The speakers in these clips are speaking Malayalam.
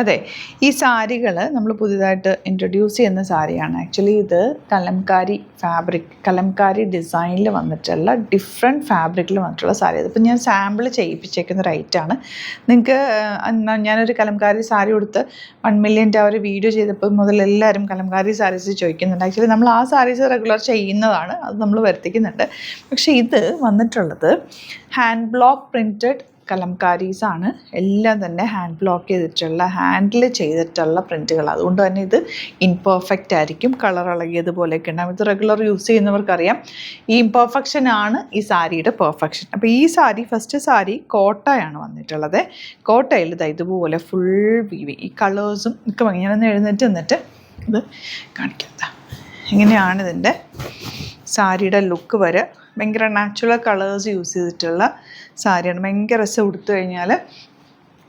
അതെ, ഈ സാരികൾ നമ്മൾ പുതിയതായിട്ട് ഇൻട്രൊഡ്യൂസ് ചെയ്യുന്ന സാരിയാണ്. ആക്ച്വലി ഇത് കലംകാരി കലംകാരി ഡിസൈനിൽ വന്നിട്ടുള്ള ഡിഫറെൻറ്റ് ഫാബ്രിക്കിൽ വന്നിട്ടുള്ള സാരി. അതിപ്പോൾ ഞാൻ സാമ്പിൾ ചെയ്യിപ്പിച്ചേക്കുന്ന റൈറ്റാണ്. നിങ്ങൾക്ക് ഞാനൊരു കലംകാരി സാരി കൊടുത്ത് 1 മില്യൻ്റെ ആ ഒരു വീഡിയോ ചെയ്തപ്പോൾ മുതൽ എല്ലാവരും കലംകാരി സാരീസ് ചോദിക്കുന്നുണ്ട്. ആക്ച്വലി നമ്മൾ ആ സാരീസ് റെഗുലർ ചെയ്യുന്നതാണ്, അത് നമ്മൾ വരുത്തിക്കുന്നുണ്ട്. പക്ഷേ ഇത് വന്നിട്ടുള്ളത് ഹാൻഡ് ബ്ലോക്ക് പ്രിൻറ്റഡ് കലംകാരീസാണ്. എല്ലാം തന്നെ ഹാൻഡ് ബ്ലോക്ക് ചെയ്തിട്ടുള്ള, ഹാൻഡിൽ ചെയ്തിട്ടുള്ള പ്രിൻറ്റുകൾ. അതുകൊണ്ട് തന്നെ ഇത് ഇംപെർഫെക്റ്റ് ആയിരിക്കും, കളർ ഇളകിയതുപോലെയൊക്കെ ഉണ്ടാകും. ഇത് റെഗുലർ യൂസ് ചെയ്യുന്നവർക്കറിയാം ഈ ഇംപെർഫെക്ഷനാണ് ഈ സാരിയുടെ പെർഫെക്ഷൻ. അപ്പോൾ ഈ സാരി, ഫസ്റ്റ് സാരി കോട്ടയാണ് വന്നിട്ടുള്ളത്. കോട്ടയിൽ ഇതുപോലെ ഫുൾ വീവി, ഈ കളേഴ്സും ഒക്കെ ഭംഗി. ഞാനൊന്ന് എഴുന്നേറ്റ് നിന്നിട്ട് ഇത് കാണിക്കാം. ഇങ്ങനെയാണ് ഇതിൻ്റെ സാരിയുടെ ലുക്ക് വരെ. ഭയങ്കര നാച്ചുറൽ കളേഴ്സ് യൂസ് ചെയ്തിട്ടുള്ള സാരിയാണ്. ഭയങ്കര രസം ഉടുത്തു കഴിഞ്ഞാൽ.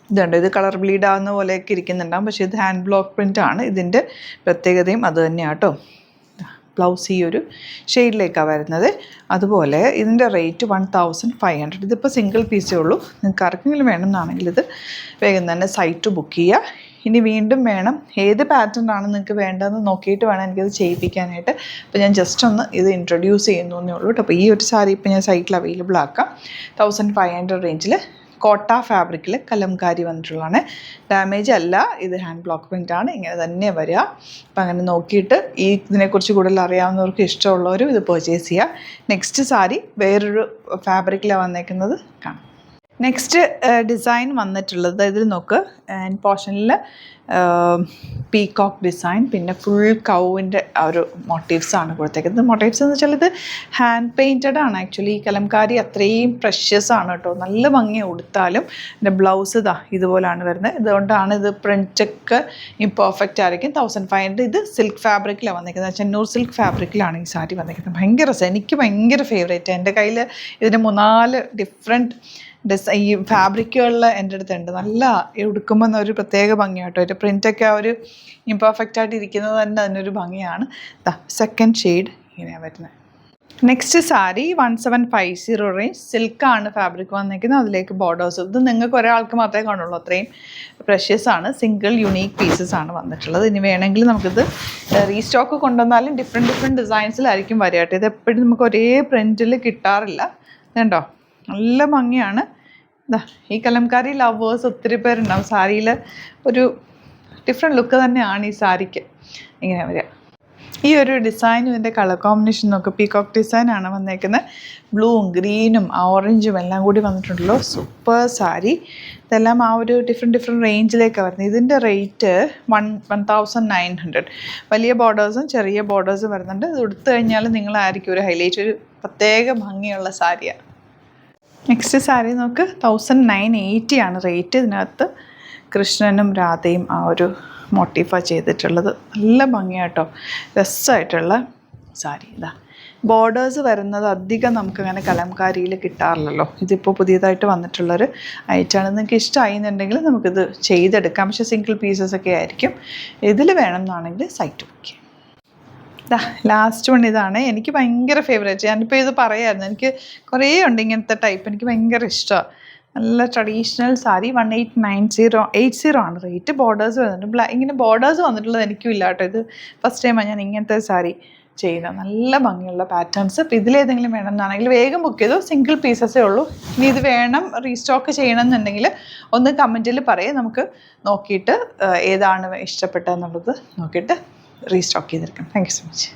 ഇതുണ്ട്, ഇത് കളർ ബ്ലീഡ് ആവുന്ന പോലെയൊക്കെ ഇരിക്കുന്നുണ്ടാകും. പക്ഷേ ഇത് ഹാൻഡ് ബ്ലോക്ക് പ്രിൻ്റ് ആണ്. ഇതിൻ്റെ പ്രത്യേകതയും അത് തന്നെയാണ് കേട്ടോ. ബ്ലൗസ് ഈ ഒരു ഷെയ്ഡിലേക്കാണ് വരുന്നത്. അതുപോലെ ഇതിൻ്റെ റേറ്റ് 1500. ഇതിപ്പോൾ സിംഗിൾ പീസേ ഉള്ളൂ. നിങ്ങൾക്ക് ആർക്കെങ്കിലും വേണമെന്നാണെങ്കിൽ ഇത് വേഗം തന്നെ സൈറ്റ് ബുക്ക് ചെയ്യുക. ഇനി വീണ്ടും വേണം, ഏത് പാറ്റേൺ ആണ് നിങ്ങൾക്ക് വേണ്ടതെന്ന് നോക്കിയിട്ട് വേണം എനിക്കത് ചെയ്യിപ്പിക്കാനായിട്ട്. അപ്പോൾ ഞാൻ ജസ്റ്റ് ഒന്ന് ഇത് ഇൻട്രൊഡ്യൂസ് ചെയ്യുന്നു എന്നേ ഉള്ളൂ കേട്ടോ. അപ്പോൾ ഈ ഒരു സാരി ഇപ്പോൾ ഞാൻ സൈറ്റിൽ അവൈലബിൾ ആക്കാം. 1500 റേഞ്ചിൽ കോട്ട ഫാബ്രിക്കിൽ കലംകാരി വന്നിട്ടുള്ളതാണ്. ഡാമേജ് അല്ല, ഇത് ഹാൻഡ് ബ്ലോക്ക് പ്രിൻ്റ് ആണ്. ഇങ്ങനെ തന്നെ വരിക. അപ്പം അങ്ങനെ നോക്കിയിട്ട് ഇതിനെക്കുറിച്ച് കൂടുതൽ അറിയാവുന്നവർക്ക്, ഇഷ്ടമുള്ളവരും ഇത് പർച്ചേസ് ചെയ്യുക. നെക്സ്റ്റ് സാരി വേറൊരു ഫാബ്രിക്കിലാണ് വന്നേക്കുന്നത്, കാണാം. നെക്സ്റ്റ് ഡിസൈൻ വന്നിട്ടുള്ളത് ഇതിൽ നോക്ക്, പോർഷനിൽ പീകോക്ക് ഡിസൈൻ, പിന്നെ ഫുൾ കൗവിൻ്റെ ആ ഒരു മോട്ടീവ്സാണ് കൊടുത്തേക്കുന്നത്. മോട്ടീവ്സ് എന്ന് വെച്ചാൽ ഇത് ഹാൻഡ് പെയിൻറ്റഡ് ആണ്. ആക്ച്വലി ഈ കലംകാരി അത്രയും പ്രഷ്യസ് ആണ് കേട്ടോ. നല്ല ഭംഗി ഉടുത്താലും. എൻ്റെ ബ്ലൗസ് ഇതുപോലാണ് വരുന്നത്. ഇതുകൊണ്ടാണ് ഇത് പ്രിൻറ്റൊക്കെ ഇംപെർഫെക്റ്റ് ആയിരിക്കും. 1500. ഇത് സിൽക്ക് ഫാബ്രിക്കിലാണ് വന്നിരിക്കുന്നത്. ചെന്നൂർ സിൽക്ക് ഫാബ്രിക്കിലാണ് ഈ സാരി വന്നിരിക്കുന്നത്. ഭയങ്കര രസം, എനിക്ക് ഭയങ്കര ഫേവറേറ്റ്. എൻ്റെ കയ്യിൽ ഇതിന് 3-4 ഡിഫറെൻറ്റ് ഈ ഫാബ്രിക്കുകളിൽ എൻ്റെ അടുത്തുണ്ട്. നല്ല ഉടുക്കുമ്പോൾ ഒരു പ്രത്യേക ഭംഗിയാട്ടോ. ഒരു പ്രിൻ്റൊക്കെ ആ ഒരു ഇംപെർഫെക്റ്റ് ആയിട്ട് ഇരിക്കുന്നത് തന്നെ അതിനൊരു ഭംഗിയാണ്. സെക്കൻഡ് ഷെയ്ഡ് ഇങ്ങനെയാണ് വരുന്നത്. Next sari 1750 range. സിൽക്കാണ് ഫാബ്രിക് വന്നിരിക്കുന്നത്. അതിലേക്ക് ബോർഡേഴ്സ്. ഇത് നിങ്ങൾക്ക് ഒരാൾക്ക് മാത്രമേ കാണുള്ളൂ, അത്രയും പ്രഷ്യസ് ആണ്. സിംഗിൾ യുണീക്ക് പീസസ് ആണ് വന്നിട്ടുള്ളത്. ഇനി വേണമെങ്കിൽ നമുക്കിത് റീസ്റ്റോക്ക് കൊണ്ടുവന്നാലും ഡിഫറെൻറ്റ് ഡിസൈൻസിലായിരിക്കും വരിക. ഇത് എപ്പോഴും നമുക്ക് ഒരേ പ്രിൻറ്റിൽ കിട്ടാറില്ല. കണ്ടോ, നല്ല ഭംഗിയാണ്. ഈ കലംകാരി ലവേഴ്സ് ഒത്തിരി പേരുണ്ടാവും. സാരിയിൽ ഒരു ഡിഫറെൻറ്റ് ലുക്ക് തന്നെയാണ് ഈ സാരിക്ക്. ഇങ്ങനെ വരിക. ഈ ഒരു ഡിസൈനും ഇതിൻ്റെ കളർ കോമ്പിനേഷൻ നോക്ക്, പീകോക്ക് ഡിസൈനാണ് വന്നേക്കുന്നത്. ബ്ലൂവും ഗ്രീനും ഓറഞ്ചും എല്ലാം കൂടി വന്നിട്ടുണ്ടല്ലോ. സൂപ്പർ സാരി. ഇതെല്ലാം ആ ഒരു ഡിഫറെൻറ്റ് റേഞ്ചിലേക്കാണ് വരുന്നത്. ഇതിൻ്റെ റേറ്റ് 1900. വലിയ ബോർഡേഴ്സും ചെറിയ ബോർഡേഴ്സും വരുന്നുണ്ട്. ഇത് ഉടുത്തു കഴിഞ്ഞാൽ നിങ്ങളായിരിക്കും ഒരു ഹൈലൈറ്റ്, ഒരു പ്രത്യേക ഭംഗിയുള്ള സാരിയാണ്. നെക്സ്റ്റ് സാരി നോക്ക്, 1980 ആണ് റേറ്റ്. ഇതിനകത്ത് കൃഷ്ണനും രാധയും ആ ഒരു മോട്ടീഫാണ് ചെയ്തിട്ടുള്ളത്. നല്ല ഭംഗിയാട്ടോ, രസമായിട്ടുള്ള സാരി. ബോർഡേഴ്സ് വരുന്നത് അധികം നമുക്കങ്ങനെ കലംകാരിയിൽ കിട്ടാറില്ലല്ലോ. ഇതിപ്പോൾ പുതിയതായിട്ട് വന്നിട്ടുള്ളൊരു ഐറ്റമാണ്. നിങ്ങൾക്ക് ഇഷ്ടമായി എന്നുണ്ടെങ്കിൽ നമുക്കിത് ചെയ്തെടുക്കാം. പക്ഷേ സിംഗിൾ പീസസ് ഒക്കെ ആയിരിക്കും. ഇതിൽ വേണമെന്നാണെങ്കിൽ സൈറ്റ് ബുക്ക് ചെയ്യാം. ലാസ്റ്റ് വൺ ഇതാണ്. എനിക്ക് ഭയങ്കര ഫേവറേറ്റ്. ഞാനിപ്പോൾ ഇത് പറയായിരുന്നു, എനിക്ക് കുറേ ഉണ്ട് ഇങ്ങനത്തെ ടൈപ്പ്. എനിക്ക് ഭയങ്കര ഇഷ്ടമാണ്. നല്ല ട്രഡീഷണൽ സാരി. 1880 ആണ് റേറ്റ്. ബോർഡേഴ്സ് വരുന്നുണ്ട്. ഇങ്ങനെ ബോർഡേഴ്സ് വന്നിട്ടുള്ളത് എനിക്കും ഇല്ല കേട്ടോ. ഇത് ഫസ്റ്റ് ടൈമാണ് ഞാൻ ഇങ്ങനത്തെ സാരി ചെയ്യുന്നത്. നല്ല ഭംഗിയുള്ള പാറ്റേൺസ്. അപ്പോൾ ഇതിലേതെങ്കിലും വേണമെന്നാണെങ്കിൽ വേഗം ബുക്ക് ചെയ്തു. സിംഗിൾ പീസസേ ഉള്ളൂ. ഇനി ഇത് വേണം, റീസ്റ്റോക്ക് ചെയ്യണമെന്നുണ്ടെങ്കിൽ ഒന്ന് കമൻറ്റിൽ പറയും. നമുക്ക് നോക്കിയിട്ട് ഏതാണ് ഇഷ്ടപ്പെട്ടതെന്നുള്ളത് നോക്കിയിട്ട് റീസ്റ്റോക്ക് ചെയ്തെടുക്കാം. Thank you so much.